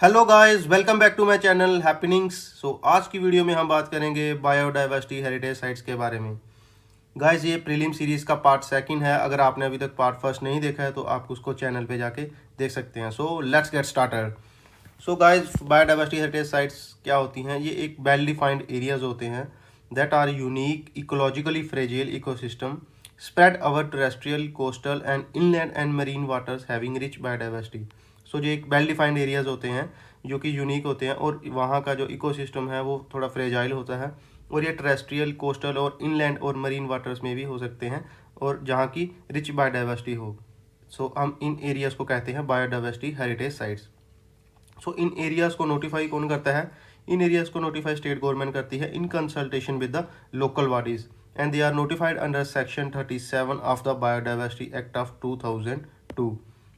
Hello guys, welcome back to my channel happenings. आज की video में हम बात करेंगे बायोडाइवर्सिटी हेरिटेज साइट्स के बारे में। गाइस, ये प्रीलिम सीरीज़ का पार्ट सेकंड है। अगर आपने अभी तक पार्ट फर्स्ट नहीं देखा है तो आप उसको चैनल पे जाके देख सकते हैं। So let's get started. So guys, biodiversity heritage sites क्या होती हैं? ये एक वेल डिफाइंड एरियाज होते हैं that are unique ecologically fragile ecosystem spread over terrestrial, coastal and inland and marine waters having rich biodiversity। सो जो एक वेल डिफाइंड एरियाज होते हैं जो कि यूनिक होते हैं और वहाँ का जो इकोसिस्टम है वो थोड़ा फ्रेजाइल होता है, और ये टेरेस्ट्रियल, कोस्टल और इनलैंड और मरीन वाटर्स में भी हो सकते हैं, और जहाँ की रिच बायोडाइवर्सिटी हो। सो हम इन एरियाज को कहते हैं बायोडाइवर्सिटी हेरिटेज साइट्स। सो इन एरियाज को नोटिफाई कौन करता है? इन एरियाज को नोटिफाई स्टेट गवर्नमेंट करती है in consultation with the local bodies, and they are notified under section 37 of the biodiversity act of 2002।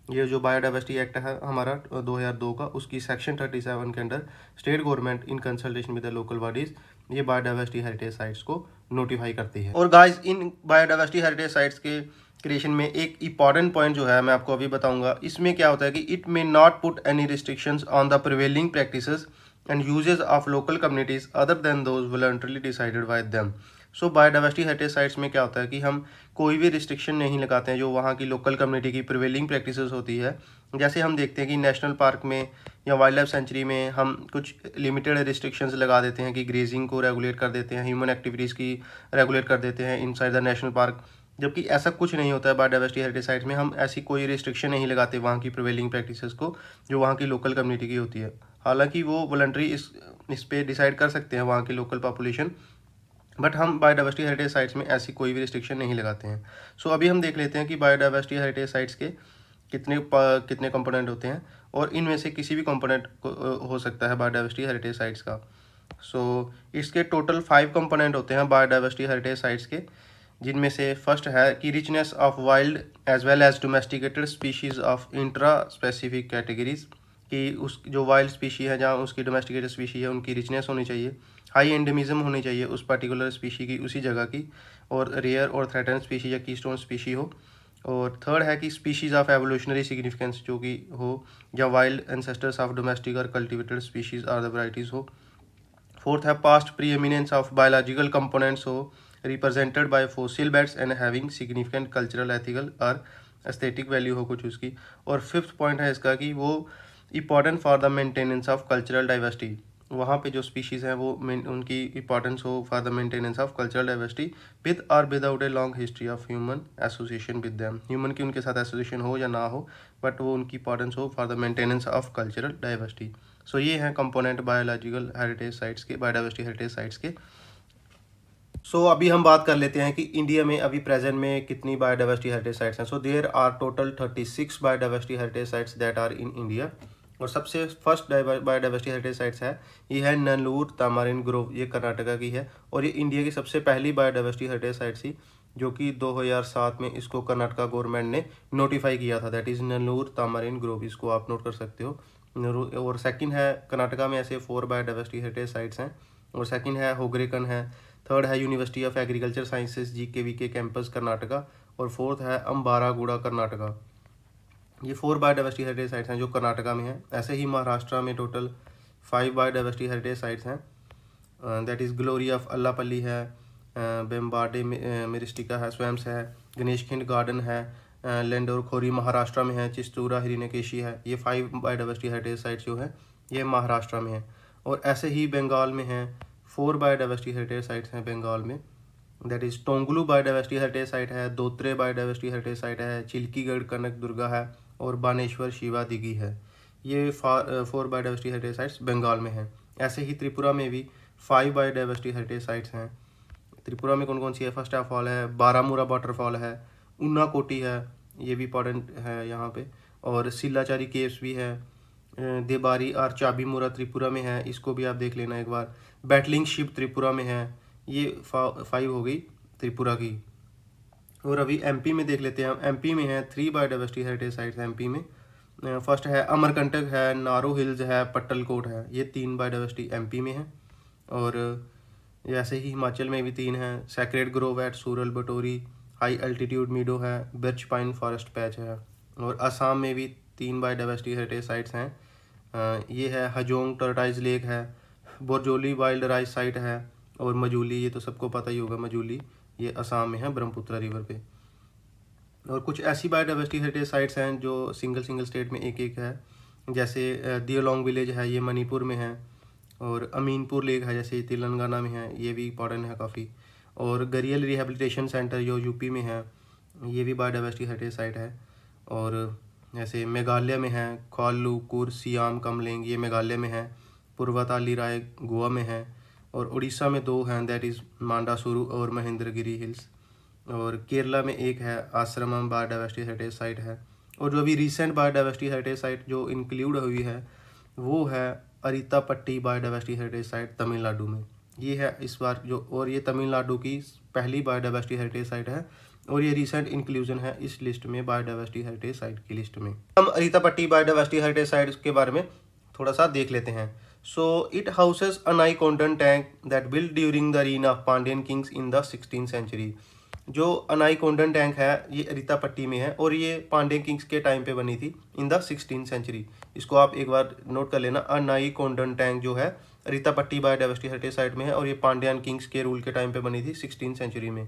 ये जो बायोडाइवर्सिटी एक्ट है हमारा 2002 का, उसकी सेक्शन 37 के under state government in consultation with the local bodies ये बायोडाइवर्सिटी हेरिटेज साइट्स को notify करती है। और guys, in biodiversity heritage sites के क्रिएशन में एक इंपॉर्टेंट पॉइंट जो है मैं आपको अभी बताऊंगा। इसमें क्या होता है कि it may not put any restrictions on the prevailing practices and uses of local communities other than those voluntarily decided by them. So biodiversity heritage sites में क्या होता है कि हम कोई भी रिस्ट्रिक्शन नहीं लगाते हैं जो वहाँ की लोकल कम्युनिटी की प्रिवेलिंग प्रैक्टिसेस होती है। जैसे हम देखते हैं कि नेशनल पार्क में या वाइल्ड लाइफ सेंचुरी में हम कुछ लिमिटेड रिस्ट्रिक्शंस लगा देते हैं कि ग्रेजिंग को रेगुलेट कर देते हैं, ह्यूमन एक्टिविटीज़ की रेगुलेट कर देते हैं इनसाइड द नेशनल पार्क, जबकि ऐसा कुछ नहीं होता है। बायोडाइवर्सिटी हेरिटेज साइट्स में हम ऐसी कोई रिस्ट्रिक्शन नहीं लगाते वहाँ की प्रिवेलिंग प्रैक्टिसेस को जो वहाँ की लोकल कम्युनिटी की होती है। हालांकि वो वॉलंटरी इस पे डिसाइड कर सकते हैं वहाँ की लोकल पॉपुलेशन, बट हम बायोडाइवर्सिटी हेरिटेज साइट्स में ऐसी कोई भी रिस्ट्रिक्शन नहीं लगाते हैं। सो अभी हम देख लेते हैं कि बायोडाइवर्सिटी हेरिटेज साइट्स के कितने कंपोनेंट होते हैं, और इनमें से किसी भी कंपोनेंट हो सकता है बायोडाइवर्सिटी हेरिटेज साइट्स का। सो इसके टोटल 5 कंपोनेंट होते हैं बायोडाइवर्सिटी हेरिटेज साइट्स के, जिनमें से फर्स्ट है कि richness of wild as well as domesticated species of intraspecific categories, कि उस जो वाइल्ड स्पीशी है जहाँ उसकी डोमेस्टिकेटेड स्पीशी है उनकी रिचनेस होनी चाहिए, हाई एंडेमिज्म होनी चाहिए उस पर्टिकुलर स्पीशी की उसी जगह की, और रेयर और थ्रेटन स्पीशी या कीस्टोन स्पीशी हो। और थर्ड है कि स्पीशीज़ ऑफ एवोल्यूशनरी सिग्निफिकेंस जो कि हो, या वाइल्ड एंसेस्टर्स ऑफ डोमेस्टिक और cultivated species are the varieties हो। फोर्थ है past pre eminence of biological components हो represented by fossil beds and having significant cultural, ethical और एस्थेटिक वैल्यू हो कुछ उसकी। और फिफ्थ पॉइंट है इसका कि वो important for the maintenance of cultural diversity, वहाँ पे जो स्पीशीज़ हैं वो उनकी इंपॉर्टेंस हो for the maintenance of cultural diversity with और without a long history of human association with them, human की उनके साथ एसोसिएशन हो या ना हो, बट वो उनकी इंपॉर्टेंस हो for the maintenance of cultural diversity. So ये हैं कंपोनेंट बायोलॉजिकल हेरिटेज साइट्स के, बायोडाइवर्सिटी हेरिटेज साइट्स के। अभी हम बात कर लेते हैं कि इंडिया में अभी प्रेजेंट में कितनी बायोडाइवर्सिटी हेरिटेज साइट्स हैं। There are total 36 biodiversity heritage sites that are in India. और सबसे फर्स्ट बायोडाइवर्सिटी हेरिटेज साइट्स है, ये है नल्लूर तामारिन ग्रोव, ये कर्नाटका की है, और ये इंडिया की सबसे पहली बायोडाइवर्सिटी हेरिटेज साइट थी जो कि 2007 में इसको कर्नाटका गवर्नमेंट ने नोटिफाई किया था, दैट इज़ नल्लूर तामारिन ग्रोव, इसको आप नोट कर सकते हो। और सेकंड है, कर्नाटका में ऐसे 4 बायोडाइवर्सिटी हेरिटेज साइट्स हैं, और सेकंड है होगरेकन है, थर्ड है university of agriculture sciences GKVK campus Karnataka, और फोर्थ है अंबारागुड़ा कर्नाटका। ये 4 बायोडाइवर्सिटी हेरिटेज साइट्स हैं जो कर्नाटका में हैं। ऐसे ही महाराष्ट्र में टोटल 5 बायोडाइवर्सिटी हेरिटेज साइट्स हैं, that is glory of Allapalli है, बेम्बाडे मिरिस्टिका है, स्वयंस है, गणेशखिंड गार्डन है, लेंडोर खोरी महाराष्ट्र में है, चिस्तूरा हिरण्यकेशी है। ये 5 बायोडाइवर्सिटी हेरिटेज साइट्स जो हैं ये महाराष्ट्र में है। और ऐसे ही बंगाल में हैं 4 बायोडाइवर्सिटी हेरिटेज साइट्स हैं बंगाल में, that is Tonglu biodiversity heritage site है, दोत्रे बायोडाइवर्सिटी हेरिटेज साइट है, चिल्कीगढ़ कनक दुर्गा है, और बानेश्वर शिवा दिघी है। ये 4 बायोडाइवर्सिटी हेरिटेज साइट्स बंगाल में हैं। ऐसे ही त्रिपुरा में भी 5 बायोडाइवर्सिटी हेरिटेज साइट्स हैं। त्रिपुरा में कौन कौन सी है? फर्स्ट ऑफ ऑल है बारामूरा वाटरफॉल है, उन्ना कोटी है, ये भी इंपॉर्टेंट है यहाँ पे, और सिलाचारी केव्स भी है, देबारी और चाबीमुरा त्रिपुरा में है, इसको भी आप देख लेना एक बार। बैटलिंग शिप त्रिपुरा में है। ये 5 हो गई त्रिपुरा की। और अभी MP में देख लेते हैं हम। MP में है 3 बायोडाइवर्सिटी हेरिटेज साइट्स MP में। फर्स्ट है अमरकंटक है, नारो हिल्स है, पट्टलकोट है, ये 3 बायोडाइवर्सिटी MP में है। और जैसे ही हिमाचल में भी 3 हैं, sacred grove at Sural Batori, high altitude meadow है, बर्च पाइन फॉरेस्ट पैच है। और असम में भी 3 बायोडाइवर्सिटी हेरिटेज साइट्स हैं, ये है हजोंग टर्टाइज लेक है, बोरजोली वाइल्ड लाइफ साइट है, और मजूली, ये तो सबको पता ही होगा, मजूली ये असम में है ब्रह्मपुत्र रिवर पे। और कुछ ऐसी बायोडाइवर्सिटी हेरिटेज साइट्स हैं जो सिंगल स्टेट में एक एक है, जैसे दियोलोंग विलेज है, ये मणिपुर में है, और अमीनपुर लेक है जैसे तेलंगाना में है, ये भी इंपॉर्टेंट है काफ़ी। और गरियल रिहेबिलिटेशन सेंटर जो यूपी में है, ये भी बायोडाइवर्सिटी हेरिटेज साइट है। और जैसे मेघालय में है खालू कुर सियाम कमलेंग, ये मेघालय में है, पूर्वताली राय गोवा में है, और उड़ीसा में 2 हैं, दैट इज़ मांडासुरु और महेंद्रगिरी हिल्स, और केरला में एक है आश्रमम बायोडाइवर्सिटी हेरिटेज साइट है। और जो अभी रिसेंट बायोडाइवर्सिटी हेरिटेज साइट जो इंक्लूड हुई है वो है अरीतापट्टी बायोडाइवर्सिटी हेरिटेज साइट तमिलनाडु में, ये है इस बार जो, और ये तमिलनाडु की पहली बायोडाइवर्सिटी हेरिटेज साइट है, और ये रिसेंट इंक्लूजन है इस लिस्ट में, बायोडाइवर्सिटी हेरिटेज साइट की लिस्ट में। हम अरीतापट्टी बायोडाइवर्सिटी हेरिटेज साइट के बारे में थोड़ा सा देख लेते हैं। So it houses Anaikondan tank that build during the reign of Pandian kings in the 16th century. जो अनाइकोंडन टैंक है ये अरीतापट्टी में है, और ये पांड्यन किंग्स के टाइम पे बनी थी इन द 16th सेंचुरी। इसको आप एक बार नोट कर लेना, अनाइकोंडन टैंक जो है अरीतापट्टी बायोडाइवर्सिटी हेरिटेज साइट में है, और ये पांड्यन किंग्स के रूल के टाइम पे बनी थी 16th सेंचुरी में।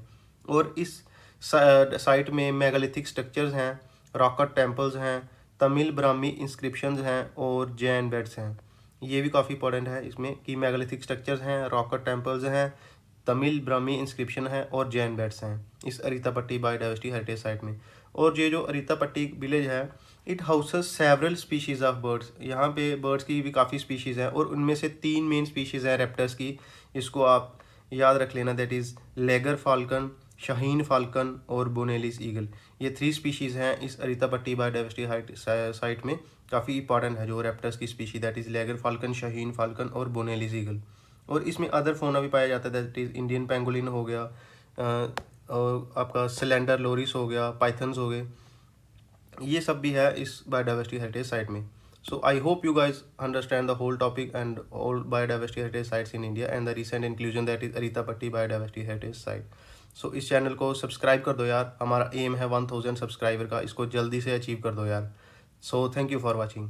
और इस साइट में मेगालिथिक स्ट्रक्चर्स हैं, रॉकट टेम्पल्स हैं, तमिल ब्राह्मी इंस्क्रिप्शंस हैं, और जैन बेड्स हैं। ये भी काफ़ी इंपॉर्टेंट है इसमें कि मेगालिथिक स्ट्रक्चर्स हैं, रॉकट टेम्पल्स हैं, तमिल ब्राह्मी इंस्क्रिप्शन है, और जैन बेड्स हैं इस अरीतापट्टी बायोडाइवर्सिटी हेरिटेज साइट में। और ये जो अरीतापट्टी विलेज है it houses several species of birds, यहाँ पे बर्ड्स की भी काफ़ी स्पीशीज़ हैं, और उनमें से 3 मेन स्पीशीज़ हैं रेप्टर्स की, इसको आप याद रख लेना, that is लेगर falcon, Shaheen falcon और बोनेलिस ईगल। ये 3 स्पीशीज़ हैं इस अरीतापट्टी बायोडाइवर्सिटी साइट में, काफ़ी इंपॉर्टेंट है जो रेप्टर्स की species, that is लेगर falcon, Shaheen falcon और बोनेलिस ईगल। और इसमें अदर फौना भी पाया जाता है, दैट इज़ इंडियन पेंगोलिन हो गया, और आपका सिलेंडर लोरिस हो गया, पाइथन्स हो गए, ये सब भी है इस बायोडाइवर्सिटी हेरिटेज साइट में। So I hope you guys understand the whole topic and all biodiversity heritage sites in India and the recent inclusion that is अरीतापट्टी biodiversity heritage site. So इस चैनल को सब्सक्राइब कर दो यार, हमारा M है 1000 subscriber का, इसको जल्दी से अचीव कर दो यार। So thank you for watching.